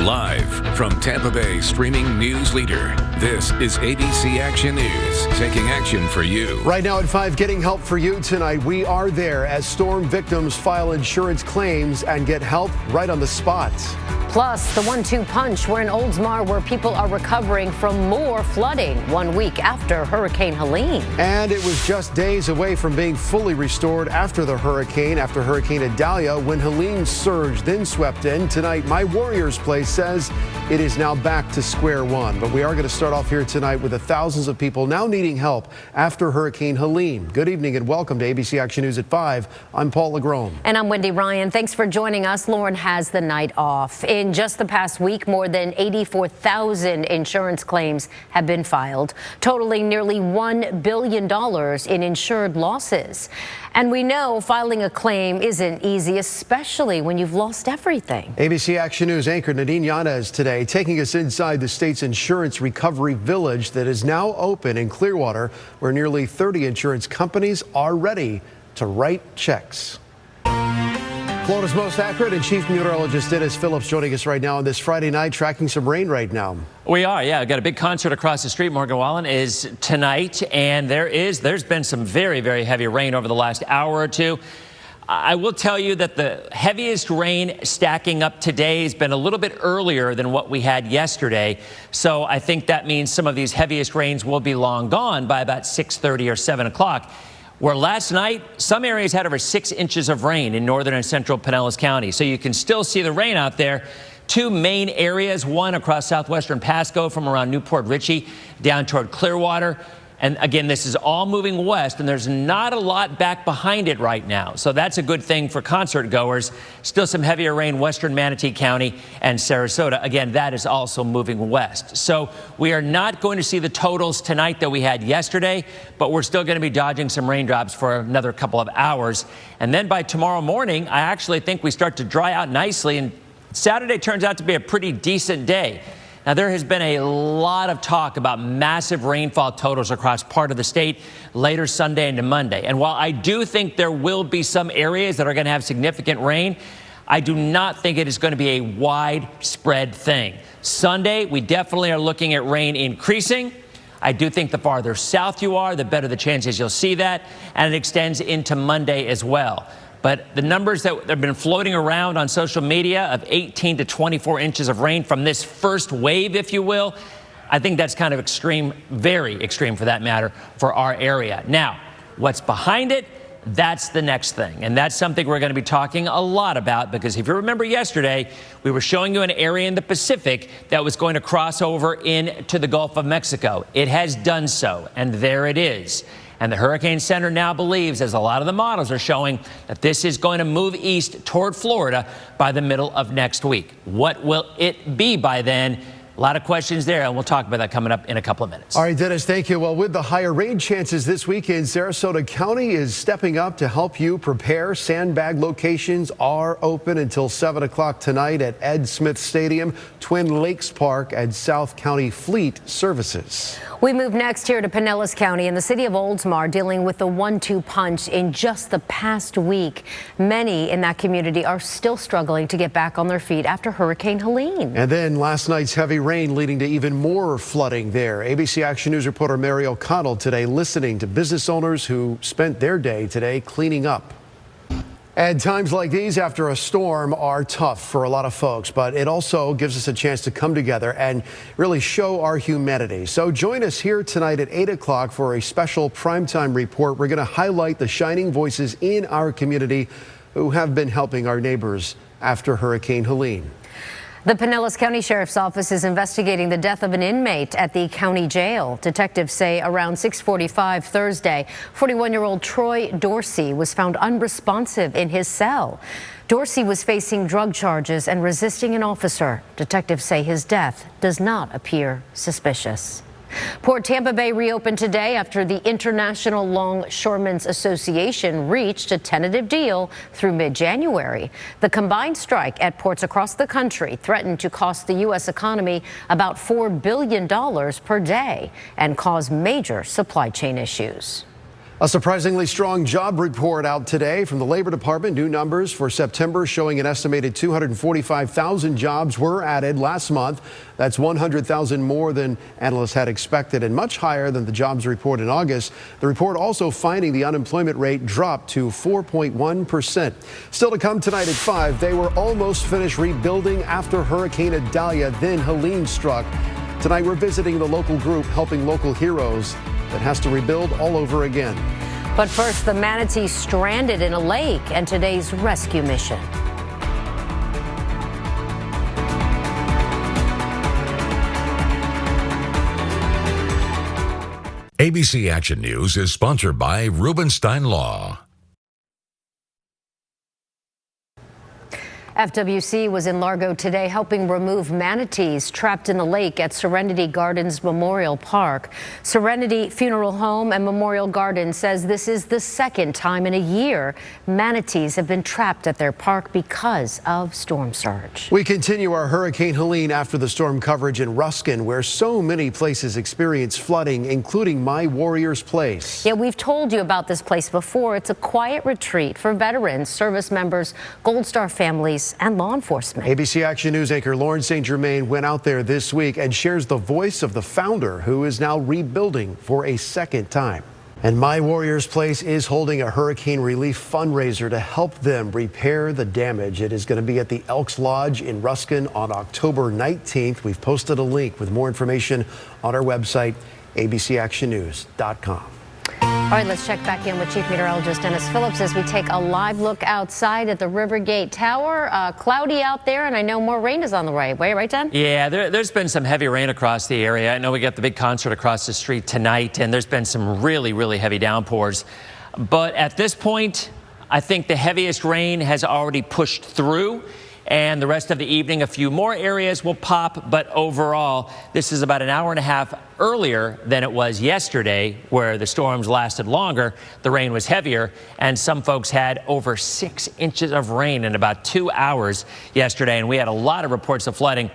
Live from Tampa Bay streaming news leader, this is ABC Action News, taking action for you. Right now at 5, getting help for you tonight. We are there as storm victims file insurance claims and get help right on the spot. Plus, the 1-2 punch. We're in Oldsmar where people are recovering from more flooding 1 week after Hurricane Helene. And it was just days away from being fully restored after Hurricane Idalia, when Helene surged, then swept in. Tonight, My Warriors Place says it is now back to square one. But we are going to start off here tonight with the thousands of people now needing help after Hurricane Helene. Good evening and welcome to ABC Action News at 5. I'm Paul Legrone. And I'm Wendy Ryan. Thanks for joining us. Lauren has the night off. In just the past week, more than 84,000 insurance claims have been filed, totaling nearly $1 billion in insured losses. And we know filing a claim isn't easy, especially when you've lost everything. ABC Action News anchor Nadine Yanez today taking us inside the state's insurance recovery village that is now open in Clearwater, where nearly 30 insurance companies are ready to write checks. Florida's most accurate and chief meteorologist Dennis Phillips joining us right now on this Friday night, tracking some rain right now. We are, yeah. We've got a big concert across the street. Morgan Wallen is tonight, and there's been some very, very heavy rain over the last hour or two. I will tell you that the heaviest rain stacking up today has been a little bit earlier than what we had yesterday. So I think that means some of these heaviest rains will be long gone by about 6:30 or 7 o'clock. Where last night, some areas had over 6 inches of rain in northern and central Pinellas County. So you can still see the rain out there. Two main areas, one across southwestern Pasco from around Newport Richey down toward Clearwater. And again, this is all moving west, and there's not a lot back behind it right now. So that's a good thing for concert goers. Still some heavier rain, western Manatee County and Sarasota. Again, that is also moving west. So we are not going to see the totals tonight that we had yesterday, but we're still going to be dodging some raindrops for another couple of hours. And then by tomorrow morning, I actually think we start to dry out nicely, and Saturday turns out to be a pretty decent day. Now, there has been a lot of talk about massive rainfall totals across part of the state later Sunday into Monday. And while I do think there will be some areas that are going to have significant rain, I do not think it is going to be a widespread thing. Sunday, we definitely are looking at rain increasing. I do think the farther south you are, the better the chances you'll see that. And it extends into Monday as well. But the numbers that have been floating around on social media of 18 to 24 inches of rain from this first wave, if you will, I think that's kind of extreme, very extreme for that matter, for our area. Now, what's behind it? That's the next thing. And that's something we're going to be talking a lot about, because if you remember yesterday, we were showing you an area in the Pacific that was going to cross over into the Gulf of Mexico. It has done so, and there it is. And the Hurricane Center now believes, as a lot of the models are showing, that this is going to move east toward Florida by the middle of next week. What will it be by then? A lot of questions there, and we'll talk about that coming up in a couple of minutes. All right, Dennis, thank you. Well, with the higher rain chances this weekend, Sarasota County is stepping up to help you prepare. Sandbag locations are open until 7 o'clock tonight at Ed Smith Stadium, Twin Lakes Park, and South County Fleet Services. We move next here to Pinellas County in the city of Oldsmar, dealing with the 1-2 punch in just the past week. Many in that community are still struggling to get back on their feet after Hurricane Helene. And then last night's heavy rain leading to even more flooding there. ABC Action News reporter Mary O'Connell today listening to business owners who spent their day today cleaning up. And times like these after a storm are tough for a lot of folks, but it also gives us a chance to come together and really show our humanity. So join us here tonight at 8 o'clock for a special primetime report. We're going to highlight the shining voices in our community who have been helping our neighbors after Hurricane Helene. The Pinellas County Sheriff's Office is investigating the death of an inmate at the county jail. Detectives say around 6:45 Thursday, 41-year-old Troy Dorsey was found unresponsive in his cell. Dorsey was facing drug charges and resisting an officer. Detectives say his death does not appear suspicious. Port Tampa Bay reopened today after the International Longshoremen's Association reached a tentative deal through mid-January. The combined strike at ports across the country threatened to cost the U.S. economy about $4 billion per day and cause major supply chain issues. A surprisingly strong job report out today from the Labor Department. New numbers for September showing an estimated 245,000 jobs were added last month. That's 100,000 more than analysts had expected and much higher than the jobs report in August. The report also finding the unemployment rate dropped to 4.1%. Still to come tonight at 5, they were almost finished rebuilding after Hurricane Idalia, then Helene struck. Tonight we're visiting the local group helping local heroes that has to rebuild all over again. But first, the manatee stranded in a lake and today's rescue mission. ABC Action News is sponsored by Rubenstein Law. FWC was in Largo today helping remove manatees trapped in the lake at Serenity Gardens Memorial Park. Serenity Funeral Home and Memorial Garden says this is the second time in a year manatees have been trapped at their park because of storm surge. We continue our Hurricane Helene after the storm coverage in Ruskin, where so many places experience flooding, including My Warrior's Place. Yeah, we've told you about this place before. It's a quiet retreat for veterans, service members, Gold Star families, and law enforcement. ABC Action News anchor Lauren St. Germain went out there this week and shares the voice of the founder, who is now rebuilding for a second time. And My Warrior's Place is holding a hurricane relief fundraiser to help them repair the damage. It is going to be at the Elks Lodge in Ruskin on October 19th. We've posted a link with more information on our website, abcactionnews.com. All right, let's check back in with Chief Meteorologist Dennis Phillips as we take a live look outside at the Rivergate Tower. Cloudy out there, and I know more rain is on the way, right, Dan? Yeah, there's been some heavy rain across the area. I know we got the big concert across the street tonight, and there's been some really, really heavy downpours. But at this point, I think the heaviest rain has already pushed through. And the rest of the evening, a few more areas will pop. But overall, this is about an hour and a half earlier than it was yesterday, where the storms lasted longer. The rain was heavier, and some folks had over 6 inches of rain in about 2 hours yesterday. And we had a lot of reports of flooding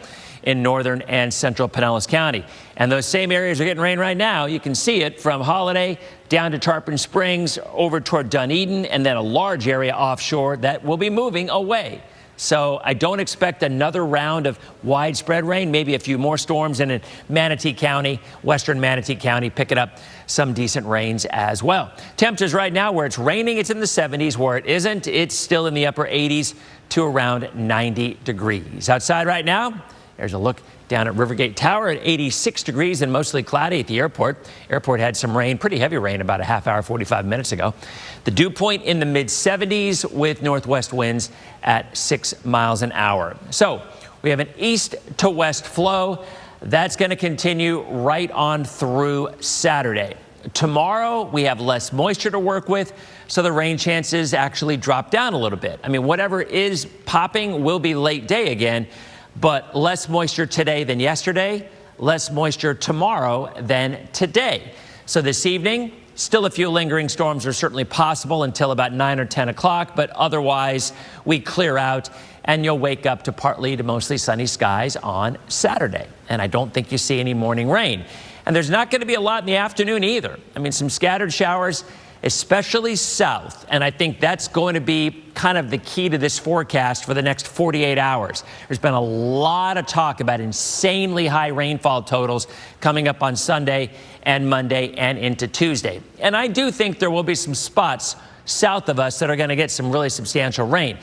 in northern and central Pinellas County. And those same areas are getting rain right now. You can see it from Holiday down to Tarpon Springs, over toward Dunedin, and then a large area offshore that will be moving away. So I don't expect another round of widespread rain, maybe a few more storms, and in Manatee County, western Manatee County, picking up some decent rains as well. Temperatures right now, where it's raining, it's in the 70s. Where it isn't, it's still in the upper 80s to around 90 degrees. Outside right now, there's a look down at Rivergate Tower at 86 degrees and mostly cloudy at the airport. Airport had some rain, pretty heavy rain, about a half hour, 45 minutes ago. The dew point in the mid 70s with northwest winds at 6 miles an hour. So we have an east to west flow that's going to continue right on through Saturday. Tomorrow we have less moisture to work with, so the rain chances actually drop down a little bit. I mean, whatever is popping will be late day again. But less moisture today than yesterday, less moisture tomorrow than today. So this evening, still a few lingering storms are certainly possible until about 9 or 10 o'clock, but otherwise we clear out and you'll wake up to partly to mostly sunny skies on Saturday. And I don't think you see any morning rain. And there's not going to be a lot in the afternoon either. I mean, some scattered showers, especially south. And I think that's going to be kind of the key to this forecast for the next 48 hours. There's been a lot of talk about insanely high rainfall totals coming up on Sunday and Monday and into Tuesday. And I do think there will be some spots south of us that are going to get some really substantial rain.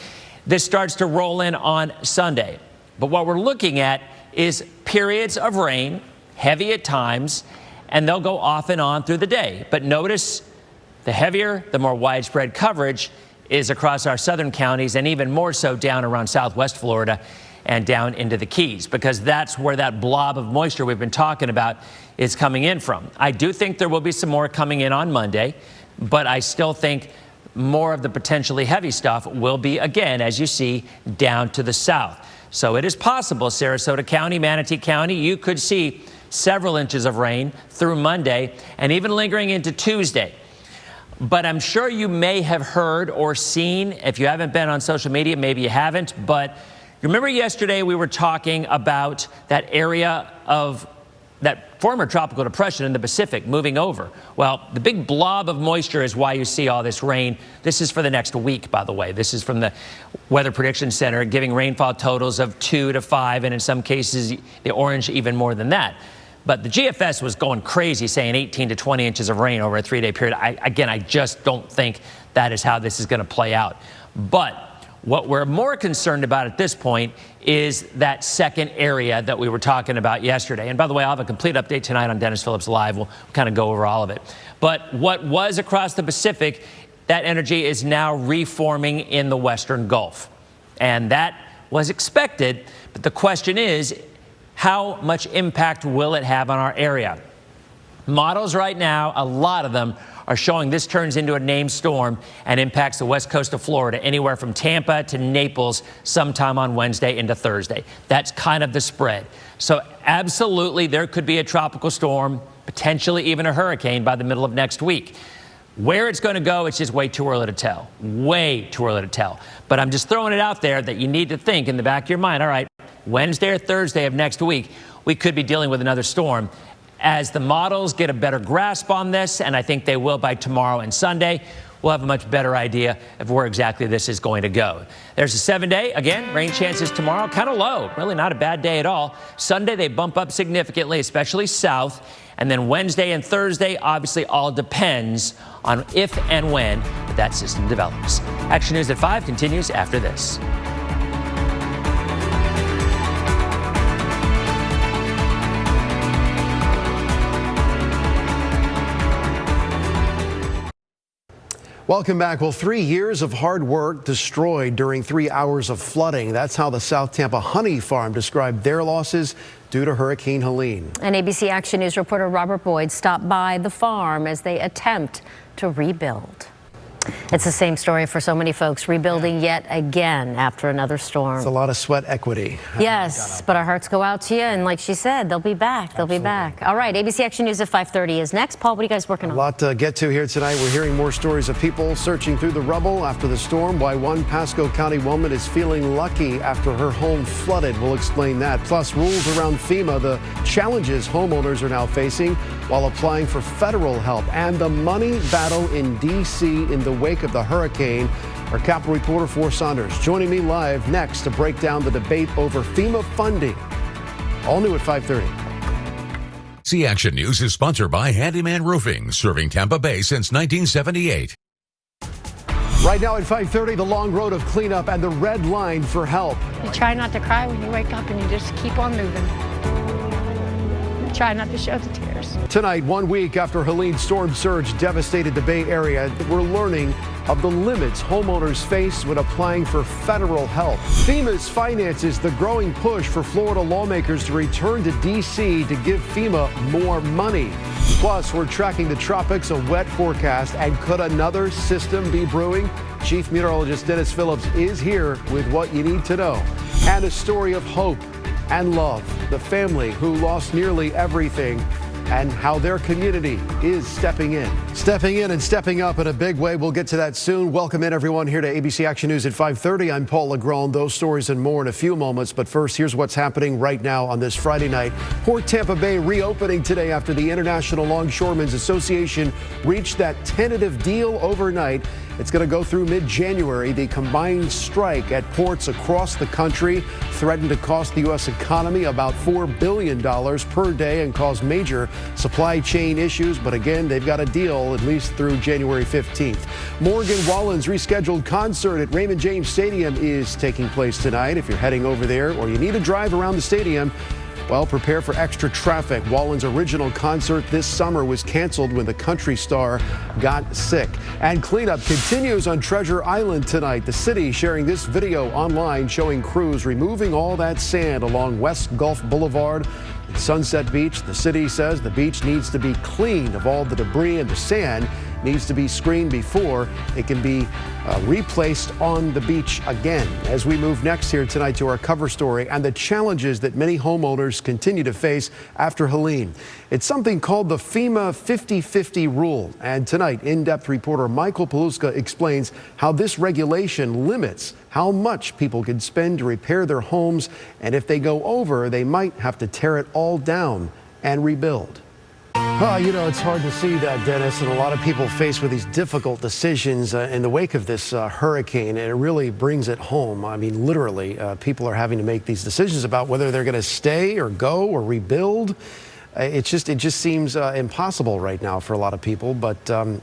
This starts to roll in on Sunday. But what we're looking at is periods of rain, heavy at times, and they'll go off and on through the day. But notice the heavier, the more widespread coverage is across our southern counties, and even more so down around southwest Florida and down into the Keys, because that's where that blob of moisture we've been talking about is coming in from. I do think there will be some more coming in on Monday, but I still think more of the potentially heavy stuff will be, again, as you see, down to the south. So it is possible, Sarasota County, Manatee County, you could see several inches of rain through Monday and even lingering into Tuesday. But I'm sure you may have heard or seen, if you haven't been on social media, maybe you haven't, but remember yesterday we were talking about that area of that former tropical depression in the Pacific moving over. Well, the big blob of moisture is why you see all this rain. This is for the next week, by the way. This is from the Weather Prediction Center, giving rainfall totals of 2 to 5, and in some cases, the orange even more than that. But the GFS was going crazy, saying 18 to 20 inches of rain over a 3-day period. I just don't think that is how this is going to play out. But what we're more concerned about at this point is that second area that we were talking about yesterday. And by the way, I'll have a complete update tonight on Dennis Phillips Live. We'll kind of go over all of it. But what was across the Pacific, that energy is now reforming in the Western Gulf. And that was expected. But the question is, how much impact will it have on our area? Models right now, a lot of them, are showing this turns into a named storm and impacts the west coast of Florida, anywhere from Tampa to Naples sometime on Wednesday into Thursday. That's kind of the spread. So absolutely, there could be a tropical storm, potentially even a hurricane by the middle of next week. Where it's going to go, it's just way too early to tell. Way too early to tell. But I'm just throwing it out there that you need to think in the back of your mind, all right, Wednesday or Thursday of next week, we could be dealing with another storm. As the models get a better grasp on this, and I think they will by tomorrow and Sunday, we'll have a much better idea of where exactly this is going to go. There's a 7-day, again, rain chances tomorrow, kind of low, really not a bad day at all. Sunday, they bump up significantly, especially south. And then Wednesday and Thursday, obviously all depends on if and when that system develops. Action News at 5 continues after this. Welcome back. Well, 3 years of hard work destroyed during 3 hours of flooding. That's how the South Tampa honey farm described their losses due to Hurricane Helene. And ABC Action News reporter Robert Boyd stopped by the farm as they attempt to rebuild. It's the same story for so many folks, rebuilding yet again after another storm. It's a lot of sweat equity. Yes, but our hearts go out to you, and like she said, they'll be back. They'll be back. All right, ABC Action News at 5:30 is next. Paul, what are you guys working on? A lot to get to here tonight. We're hearing more stories of people searching through the rubble after the storm. Why one Pasco County woman is feeling lucky after her home flooded. We'll explain that. Plus, rules around FEMA, the challenges homeowners are now facing while applying for federal help, and the money battle in D.C. in the wake of the hurricane. Our Capitol reporter, For Saunders, joining me live next to break down the debate over FEMA funding. All new at 5:30. ABC Action News is sponsored by Handyman Roofing, serving Tampa Bay since 1978. Right now at 5:30, the long road of cleanup and the red line for help. You try not to cry when you wake up, and you just keep on moving. You try not to show the tears. Tonight, 1 week after Helene's storm surge devastated the Bay Area, we're learning of the limits homeowners face when applying for federal help. FEMA's finances the growing push for Florida lawmakers to return to D.C. to give FEMA more money. Plus, we're tracking the tropics, a wet forecast, and could another system be brewing? Chief Meteorologist Dennis Phillips is here with what you need to know. And a story of hope and love. The family who lost nearly everything, and how their community is stepping in. Stepping in and stepping up in a big way. We'll get to that soon. Welcome in, everyone, here to ABC Action News at 5:30. I'm Paul LeGrone. Those stories and more in a few moments. But first, here's what's happening right now on this Friday night. Port Tampa Bay reopening today after the International Longshoremen's Association reached that tentative deal overnight. It's going to go through mid-January. The combined strike at ports across the country threatened to cost the U.S. economy about $4 billion per day and cause major supply chain issues. But again, they've got a deal at least through January 15th. Morgan Wallen's rescheduled concert at Raymond James Stadium is taking place tonight. If you're heading over there or you need a drive around the stadium, well, prepare for extra traffic. Wallen's original concert this summer was canceled when the country star got sick. And cleanup continues on Treasure Island tonight. The city sharing this video online showing crews removing all that sand along West Gulf Boulevard and Sunset Beach. The city says the beach needs to be cleaned of all the debris, and the sand needs to be screened before it can be replaced on the beach again. As we move next here tonight to our cover story and the challenges that many homeowners continue to face after Helene. It's something called the FEMA 50-50 rule. And tonight, in-depth reporter Michael Paluska explains how this regulation limits how much people can spend to repair their homes. And if they go over, they might have to tear it all down and rebuild. You know, it's hard to see that, Dennis, and a lot of people faced with these difficult decisions in the wake of this hurricane, and it really brings it home. I mean, literally, people are having to make these decisions about whether they're going to stay or go or rebuild. It just seems impossible right now for a lot of people, but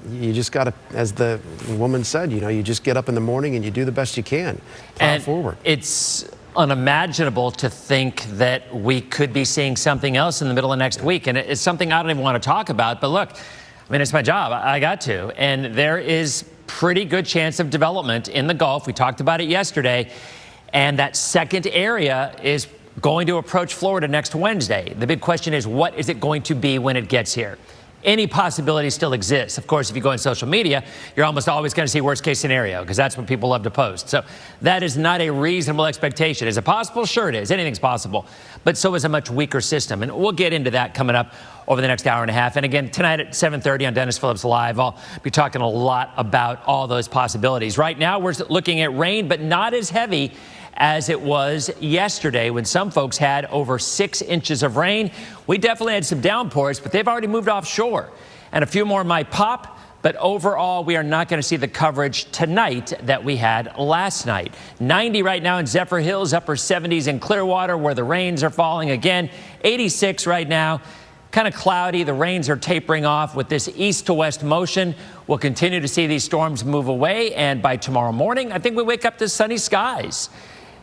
you just got to, as the woman said, you know, you just get up in the morning and you do the best you can. Plow forward. It's unimaginable to think that we could be seeing something else in the middle of next week, and it's something I don't even want to talk about, but look, I mean, it's my job. I got to, and there is pretty good chance of development in the Gulf. We talked about it yesterday, and that second area is going to approach Florida next Wednesday. The big question is, what is it going to be when it gets here? Any possibility still exists. Of course, if you go on social media, you're almost always going to see worst case scenario, because that's what people love to post. So that is not a reasonable expectation. Is it possible? Sure it is. Anything's possible. But so is a much weaker system. And we'll get into that coming up over the next hour and a half. And again, tonight at 7:30 on Dennis Phillips Live, I'll be talking a lot about all those possibilities. Right now, we're looking at rain, but not as heavy as it was yesterday when some folks had over 6 inches of rain. We definitely had some downpours, but they've already moved offshore. And a few more might pop, but overall, we are not going to see the coverage tonight that we had last night. 90 right now in Zephyr Hills, upper 70s in Clearwater where the rains are falling again. 86 right now. Kind of cloudy. The rains are tapering off with this east to west motion. We'll continue to see these storms move away. And by tomorrow morning, I think we wake up to sunny skies.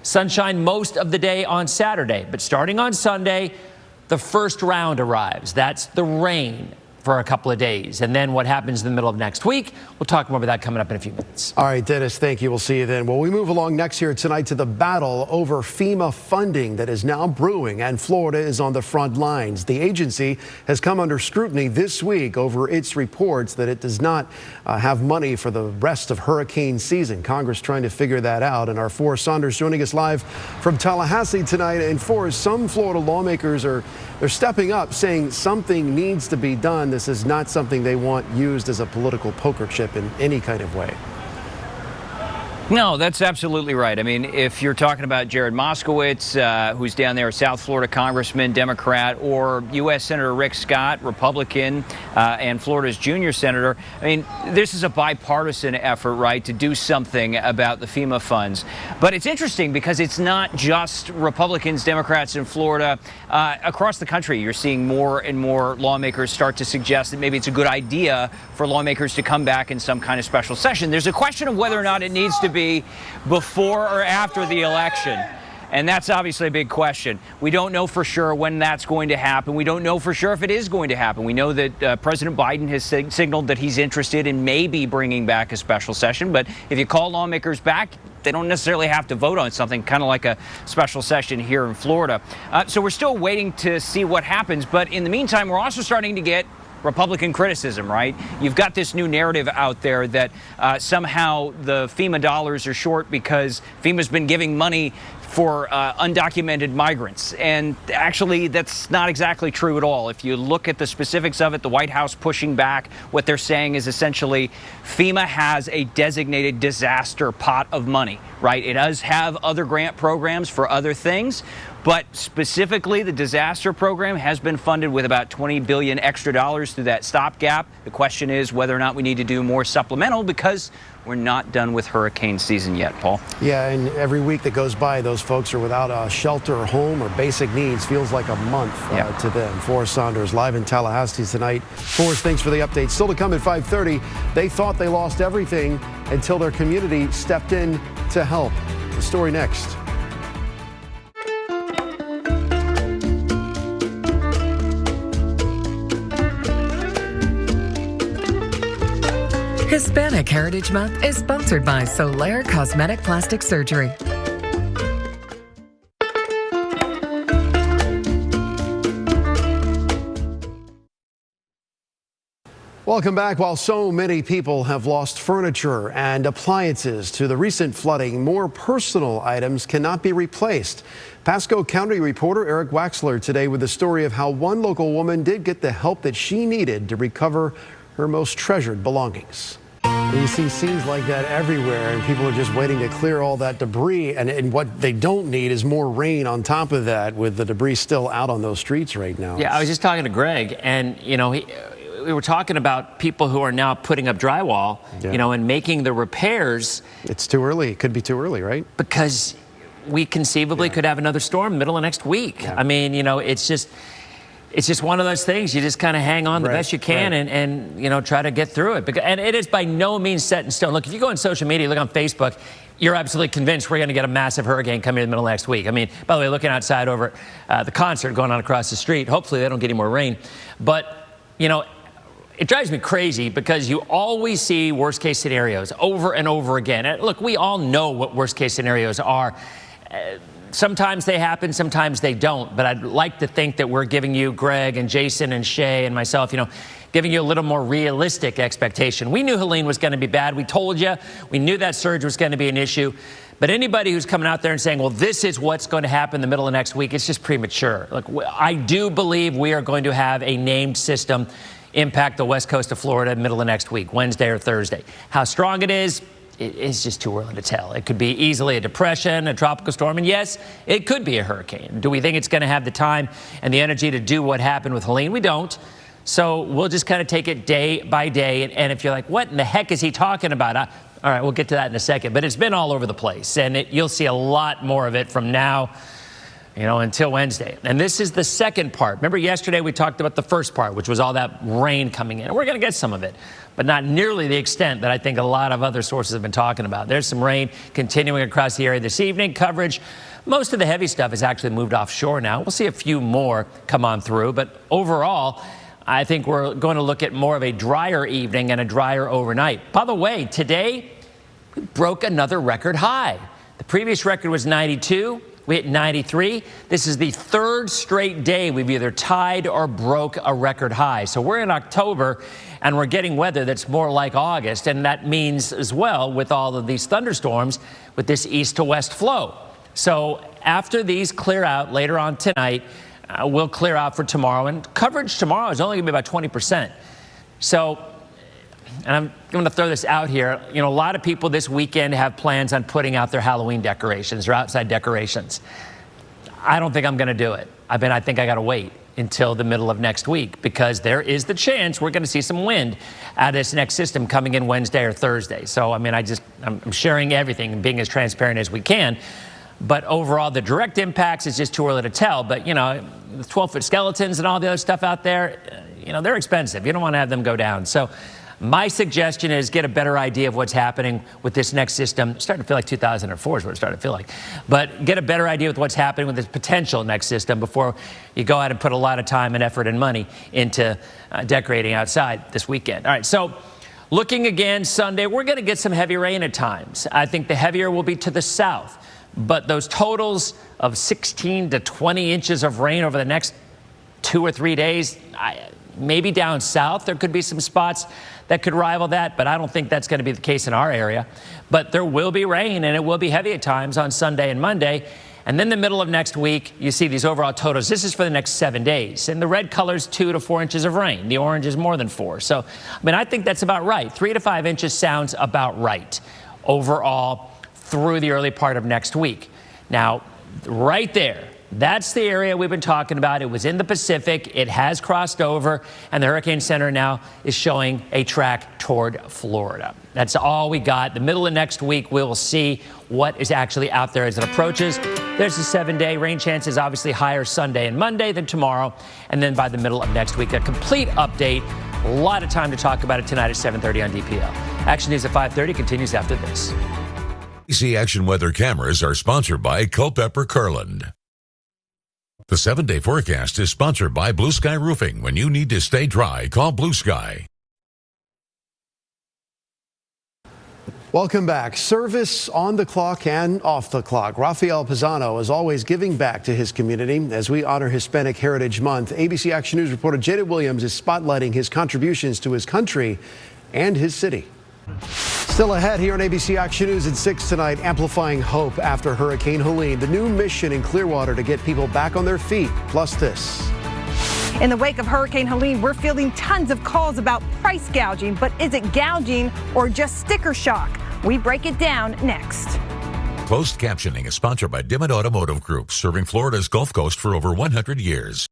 Sunshine most of the day on Saturday, but starting on Sunday, the first round arrives. That's the rain for a couple of days. And then what happens in the middle of next week, we'll talk more about that coming up in a few minutes. All right, Dennis, thank you. We'll see you then. Well, we move along next here tonight to the battle over FEMA funding that is now brewing, and Florida is on the front lines. The agency has come under scrutiny this week over its reports that it does not have money for the rest of hurricane season. Congress trying to figure that out. And our Forrest Saunders joining us live from Tallahassee tonight. And Forrest, some Florida lawmakers they're stepping up, saying something needs to be done. This is not something they want used as a political poker chip in any kind of way. No, that's absolutely right. I mean, if you're talking about Jared Moskowitz, who's down there, South Florida Congressman, Democrat, or U.S. Senator Rick Scott, Republican, and Florida's junior senator, I mean, this is a bipartisan effort, right, to do something about the FEMA funds. But it's interesting because it's not just Republicans, Democrats in Florida. Across the country, you're seeing more and more lawmakers start to suggest that maybe it's a good idea for lawmakers to come back in some kind of special session. There's a question of whether or not it needs to be before or after the election. And that's obviously a big question. We don't know for sure when that's going to happen. We don't know for sure if it is going to happen. We know that President Biden has signaled that he's interested in maybe bringing back a special session. But if you call lawmakers back, they don't necessarily have to vote on something, kind of like a special session here in Florida. So we're still waiting to see what happens. But in the meantime, we're also starting to get Republican criticism, right? You've got this new narrative out there that somehow the FEMA dollars are short because FEMA's been giving money for undocumented migrants. And actually, that's not exactly true at all. If you look at the specifics of it, the White House pushing back, what they're saying is essentially FEMA has a designated disaster pot of money, right? It does have other grant programs for other things, but specifically the disaster program has been funded with about $20 billion extra dollars through that stopgap. The question is whether or not we need to do more supplemental because we're not done with hurricane season yet, Paul. Yeah, and every week that goes by, those folks are without a shelter or home or basic needs. Feels like a month to them. Forrest Saunders live in Tallahassee tonight. Forrest, thanks for the update. Still to come at 5:30. They thought they lost everything until their community stepped in to help. The story next. Hispanic Heritage Month is sponsored by Solaire Cosmetic Plastic Surgery. Welcome back. While so many people have lost furniture and appliances to the recent flooding, more personal items cannot be replaced. Pasco County reporter Eric Waxler today with the story of how one local woman did get the help that she needed to recover her most treasured belongings. You see scenes like that everywhere, and people are just waiting to clear all that debris. And what they don't need is more rain on top of that, with the debris still out on those streets right now. Yeah, I was just talking to Greg, and we were talking about people who are now putting up drywall, and making the repairs. It's too early. It could be too early, right? Because we conceivably could have another storm middle of next week. Yeah. I mean, it's just one of those things. You just kind of hang on the best you can and try to get through it. And it is by no means set in stone. Look, if you go on social media, look on Facebook, you're absolutely convinced we're going to get a massive hurricane coming in the middle of next week. I mean, by the way, looking outside over the concert going on across the street, hopefully they don't get any more rain. But, it drives me crazy because you always see worst case scenarios over and over again. And look, we all know what worst case scenarios are. Sometimes they happen, sometimes they don't. But I'd like to think that we're giving you, Greg and Jason and Shay and myself, giving you a little more realistic expectation. We knew Helene was going to be bad. We told you. We knew that surge was going to be an issue. But anybody who's coming out there and saying, well, this is what's going to happen in the middle of next week, it's just premature. Look, I do believe we are going to have a named system impact the west coast of Florida middle of next week, Wednesday or Thursday. How strong it is just too early to tell. It could be easily a depression, a tropical storm, and yes, it could be a hurricane. Do we think it's going to have the time and the energy to do what happened with Helene? We don't. So we'll just kind of take it day by day. And if you're like, what in the heck is he talking about? All right, we'll get to that in a second. But it's been all over the place, and you'll see a lot more of it from now until Wednesday. And this is the second part. Remember yesterday we talked about the first part, which was all that rain coming in. And we're going to get some of it, but not nearly the extent that I think a lot of other sources have been talking about. There's some rain continuing across the area this evening. Coverage, most of the heavy stuff has actually moved offshore now. We'll see a few more come on through, but overall, I think we're going to look at more of a drier evening and a drier overnight. By the way, today we broke another record high. The previous record was 92. We hit 93. This is the third straight day we've either tied or broke a record high. So we're in October, and we're getting weather that's more like August. And that means as well, with all of these thunderstorms, with this east to west flow. So after these clear out later on tonight, we'll clear out for tomorrow. And coverage tomorrow is only going to be about 20%. So, and I'm going to throw this out here. A lot of people this weekend have plans on putting out their Halloween decorations or outside decorations. I don't think I'm going to do it. I think I got to wait until the middle of next week, because there is the chance we're going to see some wind out of this next system coming in Wednesday or Thursday. So, I'm sharing everything and being as transparent as we can. But overall, the direct impacts is just too early to tell. But, the 12-foot skeletons and all the other stuff out there, they're expensive. You don't want to have them go down. So my suggestion is get a better idea of what's happening with this next system. It's starting to feel like 2004 is what it's starting to feel like. But get a better idea with what's happening with this potential next system before you go out and put a lot of time and effort and money into decorating outside this weekend. All right, so looking again Sunday, we're going to get some heavy rain at times. I think the heavier will be to the south. But those totals of 16 to 20 inches of rain over the next 2 or 3 days, maybe down south, there could be some spots that could rival that, but I don't think that's going to be the case in our area. But there will be rain, and it will be heavy at times on Sunday and Monday. And then the middle of next week, you see these overall totals. This is for the next 7 days. And the red color's 2 to 4 inches of rain. The orange is more than 4. So, I think that's about right. 3 to 5 inches sounds about right overall through the early part of next week. Now, right there, that's the area we've been talking about. It was in the Pacific. It has crossed over, and the Hurricane Center now is showing a track toward Florida. That's all we got. The middle of next week, we will see what is actually out there as it approaches. There's a 7-day rain chances, obviously higher Sunday and Monday than tomorrow. And then by the middle of next week, a complete update. A lot of time to talk about it tonight at 7:30 on DPL. Action News at 5:30 continues after this. ABC Action Weather cameras are sponsored by Culpeper Curland. The 7-day forecast is sponsored by Blue Sky Roofing. When you need to stay dry, call Blue Sky. Welcome back. Service on the clock and off the clock. Rafael Pisano is always giving back to his community. As we honor Hispanic Heritage Month, ABC Action News reporter Jada Williams is spotlighting his contributions to his country and his city. Still ahead here on ABC Action News at 6 tonight, amplifying hope after Hurricane Helene. The new mission in Clearwater to get people back on their feet. Plus this. In the wake of Hurricane Helene, we're fielding tons of calls about price gouging, but is it gouging or just sticker shock? We break it down next. Closed captioning is sponsored by Dimmitt Automotive Group, serving Florida's Gulf Coast for over 100 years.